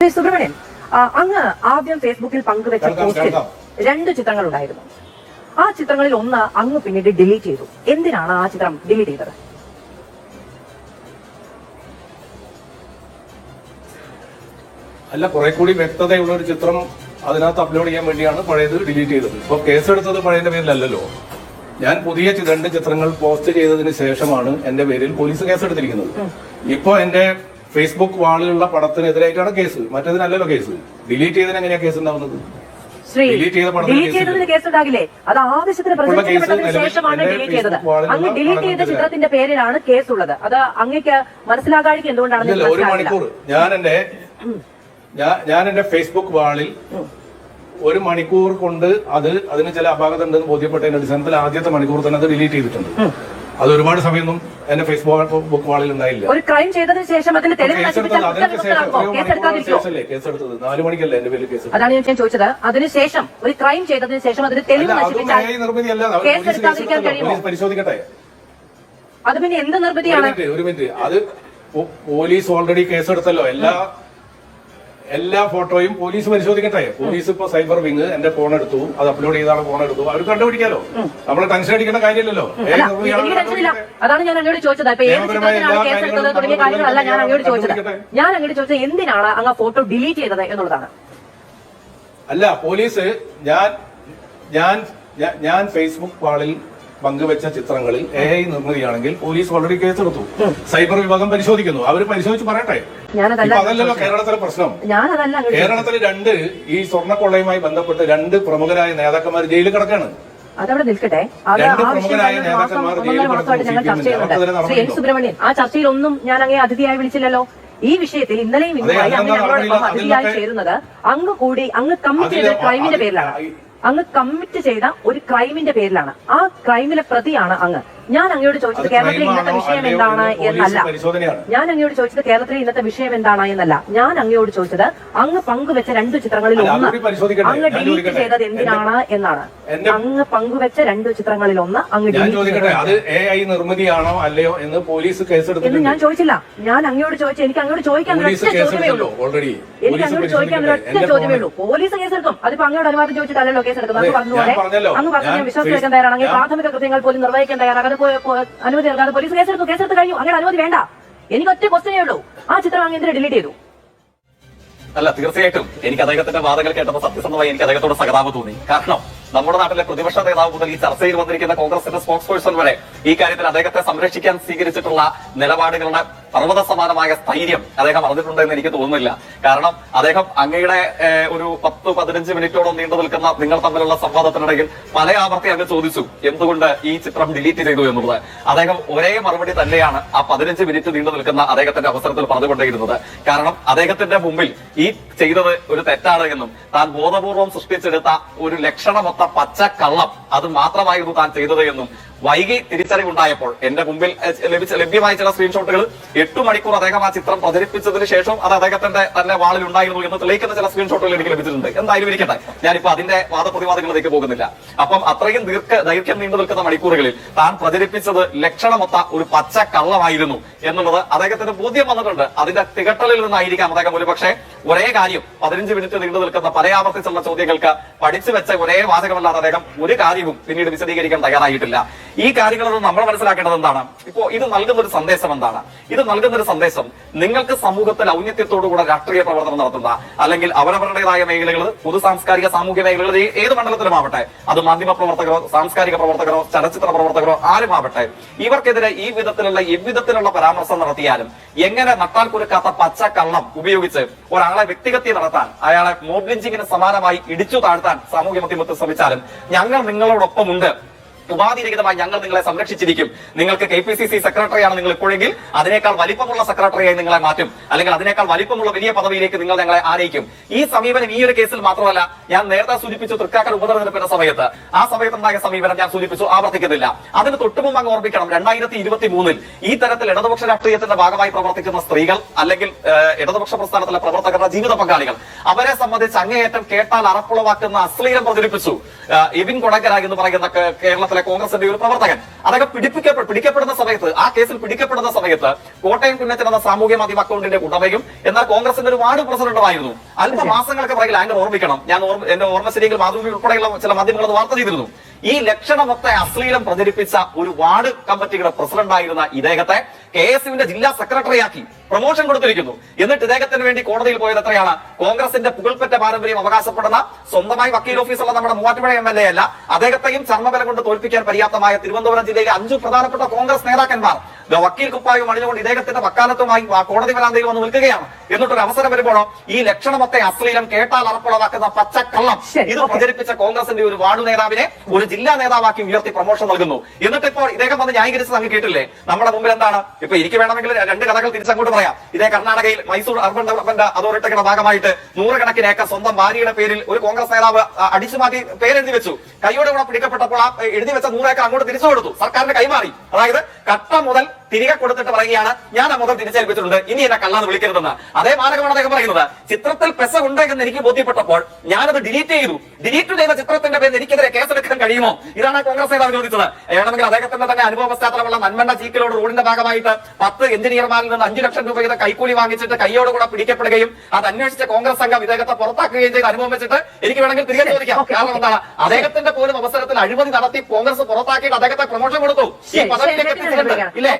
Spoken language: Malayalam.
സുബ്രഹ്മണ്യൻ, അങ്ങ് ആദ്യം ഫേസ്ബുക്കിൽ പങ്കുവെച്ച പോസ്റ്റിൽ 2 ചിത്രങ്ങൾ ഉണ്ടായിരുന്നു. ആ ചിത്രങ്ങളിൽ ഒന്ന് അങ്ങ് പിന്നീട് ഡിലീറ്റ് ചെയ്തു. എന്തിനാണ് ആ ചിത്രം ഡിലീറ്റ് ചെയ്തത്? അല്ല, കുറെ കൂടി വ്യക്തതയുള്ള ഒരു ചിത്രം അതിനകത്ത് അപ്ലോഡ് ചെയ്യാൻ വേണ്ടിയാണ് പഴയത് ഡിലീറ്റ് ചെയ്തത്. ഇപ്പൊ കേസെടുത്തത് പഴയതിന്റെ പേരിലല്ലോ. ഞാൻ പുതിയ 2 ചിത്രങ്ങൾ പോസ്റ്റ് ചെയ്തതിന് ശേഷമാണ് എന്റെ പേരിൽ പോലീസ് കേസെടുത്തിരിക്കുന്നത്. ഇപ്പൊ എന്റെ ഫേസ്ബുക്ക് വാളിലുള്ള പടത്തിനെതിരായിട്ടാണ് കേസ്, മറ്റേതിനല്ലല്ലോ കേസ്. ഡിലീറ്റ് ചെയ്തതിന് എങ്ങനെയാ കേസ് ഉണ്ടാവുന്നത്? ഡിലീറ്റ് ചെയ്തതിന് കേസ് ഉണ്ടാകില്ലേ? അത് ആവശ്യത്തിന് പ്രചരിപ്പിക്കപ്പെട്ടതിന് ശേഷമാണ് ഡിലീറ്റ് ചെയ്തത്. അങ്ങ് ഡിലീറ്റ് ചെയ്ത ചിത്രത്തിന്റെ പേരിലാണ് കേസ് ഉള്ളത്. അത് അങ്ങേക്ക് മനസ്സിലാകാതിരിക്കും എന്തുകൊണ്ടാണ്? ഒരു മണിക്കൂർ ഞാൻ എന്റെ ഫേസ്ബുക്ക് വാളിൽ 1 മണിക്കൂർ കൊണ്ട് അതിന് ചില അപാകത ഉണ്ടെന്ന് ബോധ്യപ്പെട്ടതിന്റെ അടിസ്ഥാനത്തിൽ ആദ്യത്തെ മണിക്കൂർ തന്നെ അത് ഡിലീറ്റ് ചെയ്തിട്ടുണ്ട്. അത് ഒരുപാട് സമയമൊന്നും എന്റെ ഫേസ്ബുക്ക് വാളിൽ ഉണ്ടായില്ല. ഒരു ക്രൈം ചെയ്തതിന് ശേഷം കേസെടുത്തത് 4 മണിക്കല്ലേ എന്റെ പേരിൽ കേസ്. അതാണ് ഞാൻ ചോദിച്ചത്. അതിനുശേഷം ഒരു ക്രൈം ചെയ്തതിന് ശേഷം അതിന് തെളിവ് നശിപ്പിച്ചാൽ പരിശോധിക്കട്ടെ. അത് പിന്നെ എന്ത് നിർമ്മിതിയാണ്? ഒരു മിനിറ്റ്, അത് പോലീസ് ഓൾറെഡി കേസെടുത്തല്ലോ. എല്ലാ ഫോട്ടോയും പോലീസ് പരിശോധിക്കട്ടെ. പോലീസ് ഇപ്പൊ സൈബർ വിങ് എന്റെ ഫോൺ എടുത്തു, അത് അപ്ലോഡ് ചെയ്താണ് ഫോൺ എടുത്തു, അവർ കണ്ടുപിടിക്കാലോ. നമ്മള് ടെൻഷൻ അടിക്കേണ്ട കാര്യമില്ലല്ലോ. അതാണ് ഞാൻ അങ്ങോട്ട് ചോദിച്ചത്. തുടങ്ങിയ കാര്യങ്ങളല്ല ഞാൻ അങ്ങോട്ട് ചോദിച്ചത്. ഞാൻ അങ്ങോട്ട് ചോദിച്ചത് എന്തിനാണ് അങ്ങ് ഫോട്ടോ ഡിലീറ്റ് ചെയ്തത് എന്നുള്ളതാണ്. അല്ല, പോലീസ് ഞാൻ ഫേസ്ബുക്ക് വാളിൽ പങ്കുവെച്ച ചിത്രങ്ങളിൽ AI നിർമ്മിതിയാണെങ്കിൽ പോലീസ് ഓൾറെഡി കേസെടുത്തു. സൈബർ വിഭാഗം പരിശോധിക്കുന്നു. അവർ പരിശോധിച്ച് പറയട്ടെ. അതല്ലല്ലോ കേരളത്തിലെ പ്രശ്നം. കേരളത്തിൽ 2 ഈ സ്വർണ്ണക്കൊള്ളയുമായി ബന്ധപ്പെട്ട് 2 പ്രമുഖരായ നേതാക്കന്മാർ ജയിലിൽ കിടക്കാണ്. അതവിടെ നിൽക്കട്ടെ. സുബ്രഹ്മണ്യൻ, ആ ചർച്ചയിലൊന്നും ഞാൻ അങ്ങേ അതിഥിയായി വിളിച്ചില്ലല്ലോ. ഈ വിഷയത്തിൽ ഇന്നലെയും ഇന്നുമായി അങ്ങ് ഞങ്ങളോട് അതിഥിയായി ചേരുന്നത് അങ്ങ് കമ്മിറ്റ് ചെയ്ത ക്രൈമിന്റെ പേരിലാണ്. അങ്ങ് കമ്മിറ്റ് ചെയ്ത ഒരു ക്രൈമിന്റെ പേരിലാണ്. ആ ക്രൈമിലെ പ്രതിയാണ് അങ്ങ്. ഞാൻ അങ്ങോട്ട് ചോദിച്ചത് കേരളത്തിലെ ഇന്നത്തെ വിഷയം എന്താണ് എന്നല്ല. ഞാൻ അങ്ങോട്ട് ചോദിച്ചത് കേരളത്തിലെ ഇന്നത്തെ വിഷയം എന്താണ് എന്നല്ല. ഞാൻ അങ്ങോട്ട് ചോദിച്ചത് അങ്ങ് പങ്കുവെച്ച 2 ചിത്രങ്ങളിൽ ഒന്ന് അങ്ങ് ഡിലീറ്റ് ചെയ്തത് എന്തിനാണ് എന്നാണ്. അങ്ങ് പങ്കുവെച്ച 2 ചിത്രങ്ങളിൽ ഒന്ന് അങ്ങ് നിർമ്മിതിയാണോ അല്ലയോ എന്ന് പോലീസ് കേസെടുത്തു എന്ന് ഞാൻ ചോദിച്ചില്ല. ഞാൻ അങ്ങോട്ട് ചോദിച്ചു. എനിക്ക് അങ്ങോട്ട് ചോദിക്കാൻ ഒരൊറ്റ ചോദ്യമേ ഉള്ളൂ. എനിക്ക് അങ്ങോട്ട് ചോദിക്കാൻ ഒരൊറ്റ ചോദ്യമേ ഉള്ളൂ. പോലീസ് കേസെടുക്കും. അതിപ്പോ അങ്ങോട്ട് അനുവാദം ചോദിച്ചിട്ടല്ലോ കേസെടുക്കുന്നത്. അങ്ങ് പറഞ്ഞതുപോലെ അങ്ങ് പറഞ്ഞു ഞാൻ വിശ്വസിക്കാൻ തയ്യാറാണെങ്കിൽ പ്രാഥമിക കൃത്യങ്ങൾ പോലും നിർവഹിക്കാൻ തയ്യാറാകാതെ അനുമതി നൽകാതെ പോലീസ് കേസെടുത്ത് കഴിഞ്ഞു. അങ്ങനെ അനുമതി വേണ്ട. എനിക്ക് ഒറ്റ ക്വസ്റ്റ്യനേ ഉള്ളൂ. ആ ചിത്രം അങ്ങ് എന്തിനാ ഡിലീറ്റ് ചെയ്തു? അല്ല, തീർച്ചയായിട്ടും എനിക്ക് അദ്ദേഹത്തിന്റെ വാദങ്ങൾ കേട്ടപ്പോൾ സത്യസന്ധമായി എനിക്ക് അദ്ദേഹത്തോട് സഹതാപം തോന്നി. കാരണം നമ്മുടെ നാട്ടിലെ പ്രതിപക്ഷ നേതാവ് മുതൽ ഈ ചർച്ചയിൽ വന്നിരിക്കുന്ന കോൺഗ്രസിന്റെ സ്പോക്സ് പേഴ്സൺ വരെ ഈ കാര്യത്തിൽ അദ്ദേഹത്തെ സംരക്ഷിക്കാൻ സ്വീകരിച്ചിട്ടുള്ള നിലപാടുകളുടെ പർവ്വത സമാനമായ സ്ഥൈര്യം അദ്ദേഹം അറിഞ്ഞിട്ടുണ്ടെന്ന് എനിക്ക് തോന്നുന്നില്ല. കാരണം അദ്ദേഹം അങ്ങയുടെ ഒരു 10-15 മിനിറ്റോളം നീണ്ടു നിൽക്കുന്ന നിങ്ങൾ തമ്മിലുള്ള സംവാദത്തിനിടയിൽ പല ആവർത്തി അങ്ങ് ചോദിച്ചു എന്തുകൊണ്ട് ഈ ചിത്രം ഡിലീറ്റ് ചെയ്തു എന്നുള്ളത്. അദ്ദേഹം ഒരേ മറുപടി തന്നെയാണ് ആ 15 മിനിറ്റ് നീണ്ടു നിൽക്കുന്ന അദ്ദേഹത്തിന്റെ അവസരത്തിൽ പറഞ്ഞുകൊണ്ടേയിരുന്നത്. കാരണം അദ്ദേഹത്തിന്റെ മുമ്പിൽ ഈ ചെയ്തത് ഒരു തെറ്റാണ് എന്നും താൻ ബോധപൂർവം സൃഷ്ടിച്ചെടുത്ത ഒരു ലക്ഷണമൊത്ത പച്ചക്കള്ളം അത് മാത്രമായിരുന്നു താൻ ചെയ്തത് എന്നും വൈകി തിരിച്ചറിവുണ്ടായപ്പോൾ എന്റെ മുമ്പിൽ ലഭ്യമായ ചില സ്ക്രീൻഷോട്ടുകൾ 8 മണിക്കൂർ അദ്ദേഹം ആ ചിത്രം പ്രചരിപ്പിച്ചതിന് ശേഷം അത് അദ്ദേഹത്തിന്റെ തന്നെ വാളിൽ ഉണ്ടായിരുന്നു എന്ന് തെളിയിക്കുന്ന ചില സ്ക്രീൻഷോട്ടുകൾ എനിക്ക് ലഭിച്ചിട്ടുണ്ട്. എന്തായാലും ഇരിക്കട്ടെ, ഞാനിപ്പോ അതിന്റെ വാദപ്രതിവാദങ്ങളിലേക്ക് പോകുന്നില്ല. അപ്പം അത്രയും ദൈർഘ്യം നീണ്ടു നിൽക്കുന്ന മണിക്കൂറുകളിൽ താൻ പ്രചരിപ്പിച്ചത് ലക്ഷണമൊത്ത ഒരു പച്ച കള്ളമായിരുന്നു എന്നുള്ളത് അദ്ദേഹത്തിന് ബോധ്യം വന്നിട്ടുണ്ട്. അതിന്റെ തികട്ടലിൽ നിന്നായിരിക്കാം അദ്ദേഹം ഒരുപക്ഷെ ഒരേ കാര്യം 15 മിനിറ്റ് നീണ്ടു നിൽക്കുന്ന പലയാവർത്തിച്ചുള്ള ചോദ്യങ്ങൾക്ക് പഠിച്ചു വെച്ച ഒരേ വാചകമല്ലാതെ അദ്ദേഹം ഒരു കാര്യവും പിന്നീട് വിശദീകരിക്കാൻ തയ്യാറായിട്ടില്ല. ഈ കാര്യങ്ങളൊന്നും നമ്മൾ മനസ്സിലാക്കേണ്ടത് എന്താണ്? ഇപ്പോ ഇത് നൽകുന്ന ഒരു സന്ദേശം എന്താണ്? ഇത് നൽകുന്ന ഒരു സന്ദേശം നിങ്ങൾക്ക് സമൂഹത്തിൽ ഔന്നത്യത്തോടുകൂടെ രാഷ്ട്രീയ പ്രവർത്തനം നടത്തുന്ന അല്ലെങ്കിൽ അവരവരുടേതായ മേഖലകൾ പൊതു സാംസ്കാരിക സാമൂഹ്യ മേഖലകൾ ഏത് മണ്ഡലത്തിലുമാവട്ടെ, അത് മാധ്യമ പ്രവർത്തകരോ സാംസ്കാരിക പ്രവർത്തകരോ ചലച്ചിത്ര പ്രവർത്തകരോ ആരുമാവട്ടെ, ഇവർക്കെതിരെ ഈ വിധത്തിലുള്ള എவ்விധത്തിലുള്ള പരാമർശം നടത്തിയാലും എങ്ങനെ നട്ടാൽ കുരുക്കാത്ത പച്ചക്കള്ളം ഉപയോഗിച്ച് ഒരാളെ വ്യക്തിഹത്യ നടത്താൻ, അയാളെ മോബ് ലിഞ്ചിങ്ങിന് സമാനമായി ഇടിച്ചു താഴ്ത്താൻ സാമൂഹ്യ മാധ്യമത്തിൽ ശ്രമിച്ചാലും ഞങ്ങൾ നിങ്ങളോടൊപ്പമുണ്ട്, ഉപാധിരഹിതമായി ഞങ്ങൾ നിങ്ങളെ സംരക്ഷിച്ചിരിക്കും, നിങ്ങൾക്ക് KPCC സെക്രട്ടറിയാണ് നിങ്ങൾ ഇപ്പോഴെങ്കിൽ അതിനേക്കാൾ വലിപ്പമുള്ള സെക്രട്ടറിയായി നിങ്ങളെ മാറ്റും, അല്ലെങ്കിൽ അതിനേക്കാൾ വലിപ്പമുള്ള വലിയ പദവിയിലേക്ക് നിങ്ങൾ ഞങ്ങളെ ആനയിക്കും. ഈ സമീപനം ഈ ഒരു കേസിൽ മാത്രമല്ല, ഞാൻ നേരത്തെ സൂചിപ്പിച്ചു തൃക്കാക്കര ഉപതെരഞ്ഞെടുപ്പിന്റെ സമയത്ത് ആ സമയത്തുണ്ടായ സമീപനം ഞാൻ സൂചിപ്പിച്ചു, ആവർത്തിക്കുന്നില്ല. അതിന് തൊട്ടുമുമ്പ് അങ്ങ് ഓർമ്മിക്കണം, 2023 ഈ തരത്തിൽ ഇടതുപക്ഷ രാഷ്ട്രീയത്തിന്റെ ഭാഗമായി പ്രവർത്തിക്കുന്ന സ്ത്രീകൾ അല്ലെങ്കിൽ ഇടതുപക്ഷ പ്രസ്ഥാനത്തിലെ പ്രവർത്തകരുടെ ജീവിത പങ്കാളികൾ അവരെ സംബന്ധിച്ച് അങ്ങേയറ്റം കേട്ടാൽ അറപ്പുളവാക്കുന്ന അശ്ലീലം പ്രചരിപ്പിച്ചു. എബിൻ കൊടകര എന്ന് പറയുന്ന കേരളത്തിൽ കേരളത്തിലെ കോൺഗ്രസിന്റെ ഒരു പ്രവർത്തകൻ. അദ്ദേഹം പിടിക്കപ്പെടുന്ന സമയത്ത്, ആ കേസിൽ പിടിക്കപ്പെടുന്ന സമയത്ത് കോട്ടയം കുഞ്ഞച്ചൻ എന്ന സാമൂഹ്യ മാധ്യമ അക്കൗണ്ടിന്റെ ഉടമയും എന്നാൽ കോൺഗ്രസിന്റെ ഒരു വാർഡ് പ്രസിഡന്റുമായിരുന്നു. അല്പ മാസങ്ങൾക്ക് പിറകിൽ ആങ്കർ ഓർമ്മിക്കണം, ഞാൻ എന്റെ ഓർമ്മ ശരിയെങ്കിൽ മാതൃഭൂമി ഉൾപ്പെടെയുള്ള ചില മാധ്യമങ്ങൾ അത് വാർത്ത ചെയ്തിരുന്നു. ഈ ലക്ഷണമൊത്ത അശ്ലീലം പ്രചരിപ്പിച്ച ഒരു വാർഡ് കമ്മിറ്റിയുടെ പ്രസിഡന്റായിരുന്ന ഇദ്ദേഹത്തെ KSUവിന്റെ ജില്ലാ സെക്രട്ടറിയാക്കി പ്രൊമോഷൻ കൊടുത്തിരിക്കുന്നു. എന്നിട്ട് ഇദ്ദേഹത്തിന് വേണ്ടി കോടതിയിൽ പോയത് എത്രയാണ്? കോൺഗ്രസിന്റെ പുകൾപ്പറ്റ പാരമ്പര്യം അവകാശപ്പെടുന്ന, സ്വന്തമായി വക്കീൽ ഓഫീസുള്ള നമ്മുടെ മൂവാറ്റുപുഴ MLA അല്ല, അദ്ദേഹത്തെയും ചർമ്മബലം കൊണ്ട് തോൽപ്പിക്കാൻ പര്യാപ്തമായ തിരുവനന്തപുരം ജില്ലയിലെ 5 പ്രധാനപ്പെട്ട കോൺഗ്രസ് നേതാക്കന്മാർ വക്കീൽ കുപ്പായും അണിഞ്ഞുകൊണ്ട് ഇദ്ദേഹത്തിന്റെ വക്കാലത്തുമായി കോടതി വരാന്തയിൽ വന്ന് നിൽക്കുകയാണ്. എന്നിട്ടൊരു അവസരം വരുമ്പോഴോ ഈ ലക്ഷണമത്തെ അശ്ലീലം കേട്ടാൽ അറപ്പുളവാക്കുന്ന പച്ചക്കള്ളം ഇത് പ്രചരിപ്പിച്ച കോൺഗ്രസിന്റെ ഒരു വാർഡ് നേതാവിനെ ഒരു ജില്ലാ നേതാവാക്കി ഉയർത്തി പ്രൊമോഷൻ നൽകുന്നു. എന്നിട്ട് ഇപ്പോൾ ഇദ്ദേഹം വന്ന് ന്യായീകരിച്ചത് അങ്ങ് കേട്ടില്ലേ? നമ്മുടെ മുമ്പിൽ എന്താണ്? ഇപ്പൊ എനിക്ക് വേണമെങ്കിൽ 2 കഥകൾ തിരിച്ചങ്ങോട്ട് പറയാം. ഇതേ കർണാടകയിൽ മൈസൂർ അർബൻ ഡെവലപ്മെന്റ് അതോറിറ്റിയുടെ ഭാഗമായിട്ട് 100 കണക്കിന് ഏക്കർ സ്വന്തം ഭാര്യയുടെ പേരിൽ ഒരു കോൺഗ്രസ് നേതാവ് അടിച്ചു മാറ്റി പേരെഴുതി വെച്ചു. കൈയോടെ കൂടെ പിടിക്കപ്പെട്ടപ്പോൾ ആ എഴുതി വെച്ച 100 ഏക്കർ അങ്ങോട്ട് തിരിച്ചു കൊടുത്തു, സർക്കാരിന്റെ കൈമാറി. അതായത് കട്ട മുതൽ തിരികെ കൊടുത്തിട്ട് പറയുകയാണ്, ഞാൻ ആ മുതൽ തിരിച്ചേൽപ്പിച്ചിട്ടുണ്ട്, ഇനി എന്നെ കള്ളാന്ന് വിളിക്കരുതെന്ന്. അതേ മാനകമാണ് അദ്ദേഹം പറയുന്നത്. ചിത്രത്തിൽ പെസ ഉണ്ടെന്ന് എനിക്ക് ബോധ്യപ്പെട്ടപ്പോൾ ഞാനത് ഡിലീറ്റ് ചെയ്തു. ഡിലീറ്റ് ചെയ്ത ചിത്രത്തിന്റെ പേരിൽ എനിക്കെതിരെ കേസെടുക്കാൻ കഴിയുമോ? ഇതാണ് കോൺഗ്രസ് നേതാവ് ചോദിച്ചത്. വേണമെങ്കിൽ അദ്ദേഹത്തിന്റെ തന്നെ അനുഭവ പശ്ചാത്തലമുള്ള നന്മണ്ട ചീക്കിലോട് റോഡിന്റെ ഭാഗമായിട്ട് 10 എഞ്ചിനീയർമാരിൽ നിന്ന് 5 ലക്ഷം രൂപ വീതം കൈക്കൂലി വാങ്ങിച്ചിട്ട് കൈയോടുകൂടെ പിടിക്കപ്പെടുകയും അത് അന്വേഷിച്ച കോൺഗ്രസ് സംഘം ഇദ്ദേഹത്തെ പുറത്താക്കുകയും ചെയ്ത അനുഭവം വെച്ചിട്ട് എനിക്ക് വേണമെങ്കിൽ തിരികെ ചോദിക്കാം. കാരണം എന്താണ്? അദ്ദേഹത്തിന്റെ പോലും അവസരത്തിൽ അഴിമതി നടത്തി കോൺഗ്രസ് പുറത്താക്കിയിട്ട് അദ്ദേഹത്തെ പ്രൊമോഷൻ കൊടുത്തു. ഈ പദവിയിലേക്ക് ഇല്ലേ?